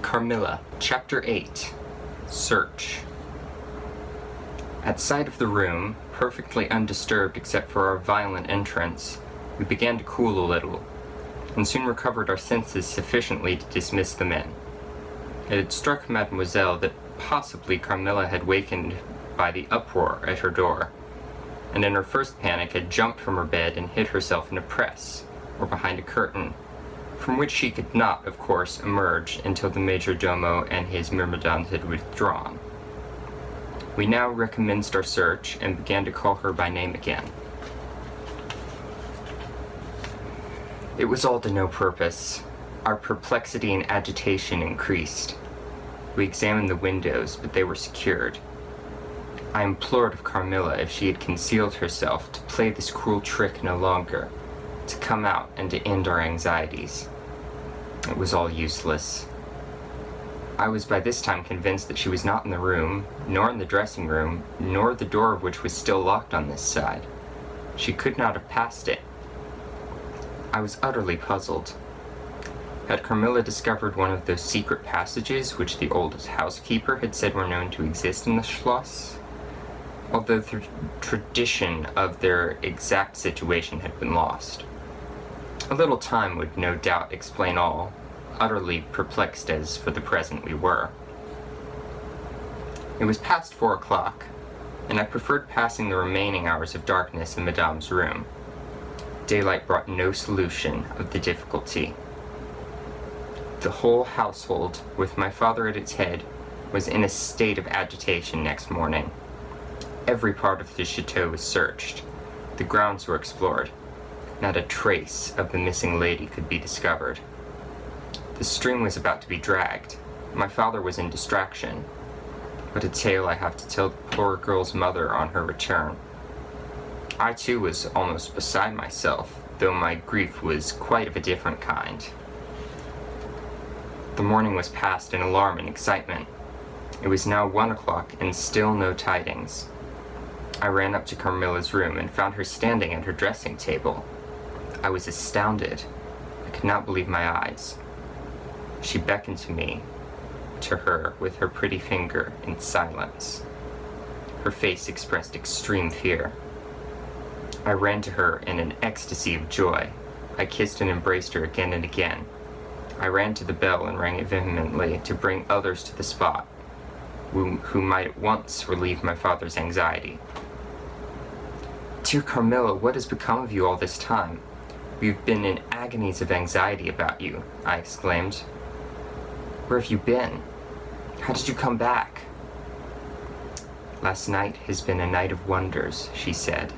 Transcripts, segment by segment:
Carmilla, Chapter 8, Search. At sight of the room, perfectly undisturbed except for our violent entrance, we began to cool a little, and soon recovered our senses sufficiently to dismiss the men. It had struck Mademoiselle that possibly Carmilla had wakened by the uproar at her door, and in her first panic had jumped from her bed and hid herself in a press, or behind a curtain, from which she could not, of course, emerge until the major domo and his myrmidons had withdrawn. We now recommenced our search and began to call her by name again. It was all to no purpose. Our perplexity and agitation increased. We examined the windows, but they were secured. I implored of Carmilla, if she had concealed herself, to play this cruel trick no longer, to come out and to end our anxieties. It was all useless. I was by this time convinced that she was not in the room, nor in the dressing room, nor the door of which was still locked on this side. She could not have passed it. I was utterly puzzled. Had Carmilla discovered one of those secret passages which the old housekeeper had said were known to exist in the Schloss? Although the tradition of their exact situation had been lost. A little time would no doubt explain all, utterly perplexed as for the present we were. It was past 4 o'clock, and I preferred passing the remaining hours of darkness in Madame's room. Daylight brought no solution of the difficulty. The whole household, with my father at its head, was in a state of agitation next morning. Every part of the chateau was searched. The grounds were explored. Not a trace of the missing lady could be discovered. The string was about to be dragged. My father was in distraction. What a tale I have to tell the poor girl's mother on her return. I too was almost beside myself, though my grief was quite of a different kind. The morning was passed in alarm and excitement. It was now 1 o'clock and still no tidings. I ran up to Carmilla's room and found her standing at her dressing table. I was astounded. I could not believe my eyes. She beckoned to her with her pretty finger in silence. Her face expressed extreme fear. I ran to her in an ecstasy of joy. I kissed and embraced her again and again. I ran to the bell and rang it vehemently to bring others to the spot, who might at once relieve my father's anxiety. "Dear Carmilla, what has become of you all this time? We've been in agonies of anxiety about you," I exclaimed. "Where have you been? How did you come back?" "Last night has been a night of wonders," she said.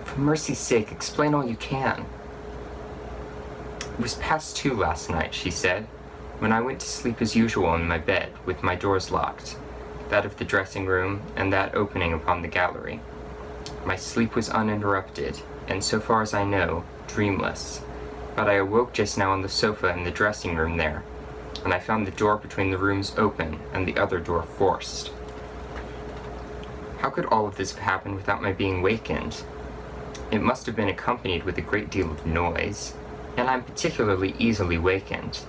"For mercy's sake, explain all you can." "It was past 2 last night," she said, "when I went to sleep as usual in my bed, with my doors locked, that of the dressing room and that opening upon the gallery. My sleep was uninterrupted, and so far as I know, dreamless, but I awoke just now on the sofa in the dressing room there, and I found the door between the rooms open and the other door forced. How could all of this have happened without my being wakened? It must have been accompanied with a great deal of noise, and I'm particularly easily wakened.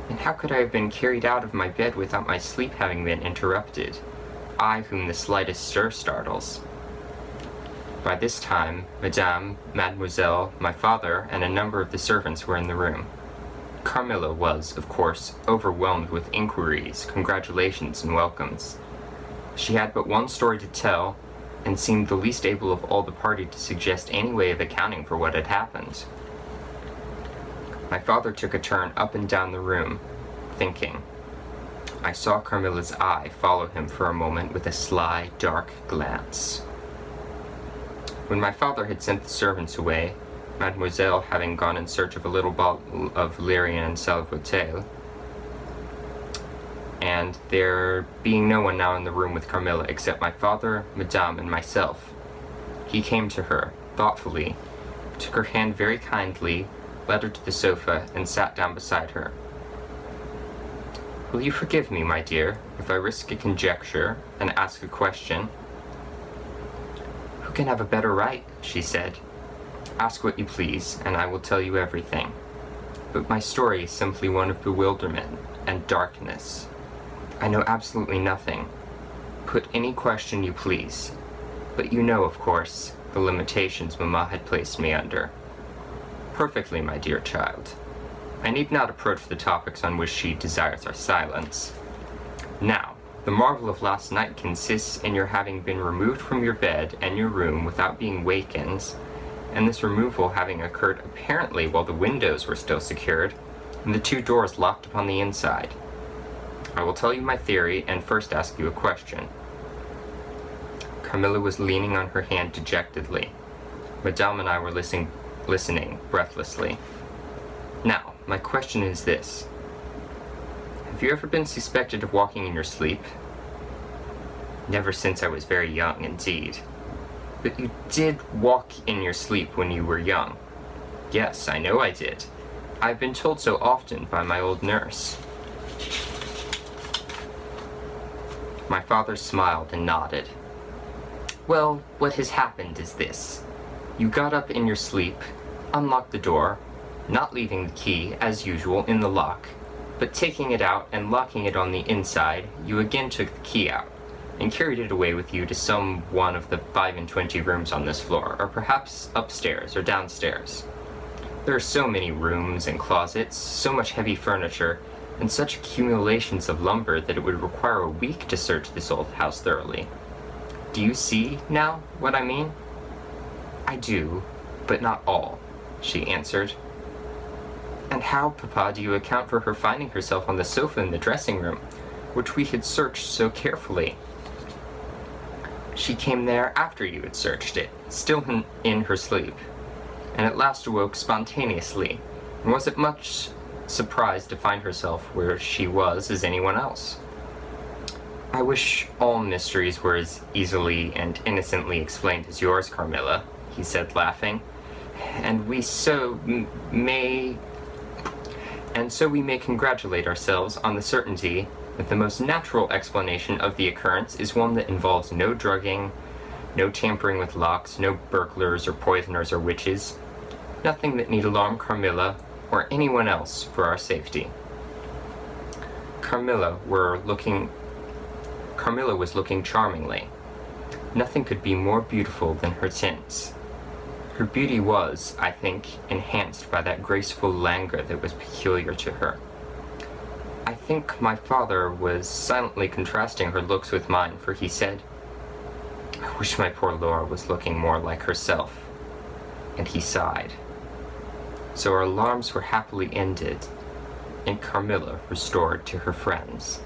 And how could I have been carried out of my bed without my sleep having been interrupted, I whom the slightest stir startles?" By this time, Madame, Mademoiselle, my father, and a number of the servants were in the room. Carmilla was, of course, overwhelmed with inquiries, congratulations, and welcomes. She had but one story to tell, and seemed the least able of all the party to suggest any way of accounting for what had happened. My father took a turn up and down the room, thinking. I saw Carmilla's eye follow him for a moment with a sly, dark glance. When my father had sent the servants away, Mademoiselle having gone in search of a little bottle of valerian and sal volatile, and there being no one now in the room with Carmilla except my father, Madame, and myself, he came to her, thoughtfully, took her hand very kindly, led her to the sofa, and sat down beside her. "Will you forgive me, my dear, if I risk a conjecture and ask a question?" "Who can have a better right?" she said. "Ask what you please, and I will tell you everything." but my story is simply one of bewilderment and darkness. I know absolutely nothing. Put any question you please, but you know, of course, the limitations Mamma had placed me under. Perfectly, my dear child. I need not approach the topics on which she desires our silence. Now, the marvel of last night consists in your having been removed from your bed and your room without being wakened, and this removal having occurred apparently while the windows were still secured, and the 2 doors locked upon the inside. I will tell you my theory, and first ask you a question. Carmilla was leaning on her hand dejectedly. Madame and I were listening breathlessly. Now, my question is this. Have you ever been suspected of walking in your sleep? Never since I was very young, indeed. But you did walk in your sleep when you were young. Yes, I know I did. I've been told so often by my old nurse. My father smiled and nodded. Well, what has happened is this. You got up in your sleep, unlocked the door, not leaving the key, as usual, in the lock, but taking it out and locking it on the inside, you again took the key out, and carried it away with you to some one of the 25 rooms on this floor, or perhaps upstairs or downstairs. There are so many rooms and closets, so much heavy furniture, and such accumulations of lumber that it would require a week to search this old house thoroughly. Do you see, now, what I mean? I do, but not all, she answered. And how, Papa, do you account for her finding herself on the sofa in the dressing room, which we had searched so carefully? She came there after you had searched it, still in her sleep, and at last awoke spontaneously, and wasn't much surprised to find herself where she was as anyone else. I wish all mysteries were as easily and innocently explained as yours, Carmilla, he said, laughing, and we may congratulate ourselves on the certainty that the most natural explanation of the occurrence is one that involves no drugging, no tampering with locks, no burglars or poisoners or witches, nothing that need alarm Carmilla or anyone else for our safety. Carmilla was looking charmingly. Nothing could be more beautiful than her tints. Her beauty was, I think, enhanced by that graceful languor that was peculiar to her. I think my father was silently contrasting her looks with mine, for he said, I wish my poor Laura was looking more like herself. And he sighed. So our alarms were happily ended, and Carmilla restored to her friends.